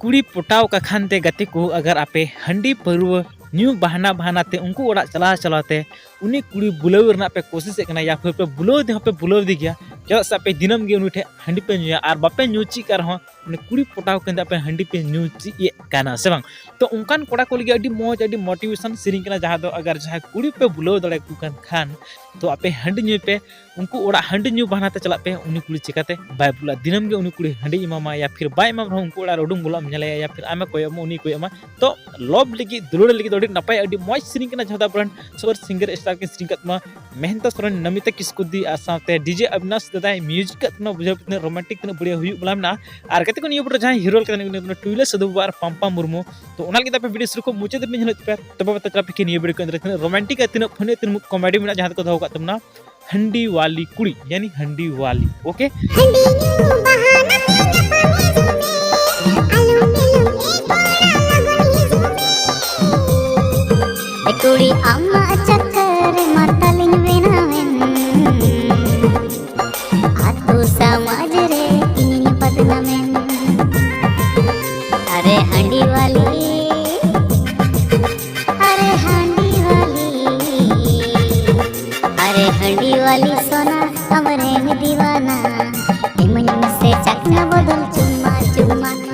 कुड़ी पटाव का खानते गति को अगर आपे हंडी परव न्यू बहाना बहाना ते उनको ओड़ा चला चलाते उन्हीं कुड़ी बुलाव रना पे कोशिश करना या फिर पे बुलाव दे पे बुलाव दी गया क्या सब पे दिनम गे उन्हीं हंडी पे न्यू और बापे न्यूची कर हो उन्हें कुड़ी पटाव के पे हंडी पे न्यूची ये कहना से बांग तो उनकान कोड़ा को लगे अड़ी मौज अड़ी मोटिवेशन सिरिंग करना जहाँ दो अगर जहाँ कुड़ी पे बुलाव दड़े कुकन खान तो आपे हंडी न्यू पे उनको ओड़ा हंडी न्यू बहाना ते चला पे उन्हीं कुड़ी चिकाते बाय बुला दिनम गे उन्हीं कुड़ी हंडी इमामा या फिर बाय इमाम उनको ओड़ा रोडुंग बुला मिले या फिर आमे कोई उन्हीं कोई अमा तो लॉब लगी दुरुड़ लगी तो नपाय अड़ी मौज सिरिंग करना जहाँ ब्रांड सुपर सिंगर स्टार के सिरिंग कतमा मेहनत सोरेन नमिता किस्कुदी आसाते डीजे अविनाश दादा म्यूजिक कतना बुझे कितने रोमांटिक कितने बढ़िया हुई बुला ना आर कते को नियो पर जहां हीरो कने टुइले सदु बार पंपा मुर्मू तो ओना लगे वीडियो शुरू को मुचे दिन हिलत पे तब बता चला पे नियो वीडियो के अंदर रोमांटिक कितने फने तिन कॉमेडी में जहां को दहो का तुमना हंडी वाली कुड़ी यानी हंडी वाली ओके कुड़ी अम्मा चक्कर मातालिंग बेनावेन आतु समाज रे इन बदनामेन अरे हंडी वाली अरे हंडी वाली सोना हमरे में दीवाना इमन से चकना बदल चुन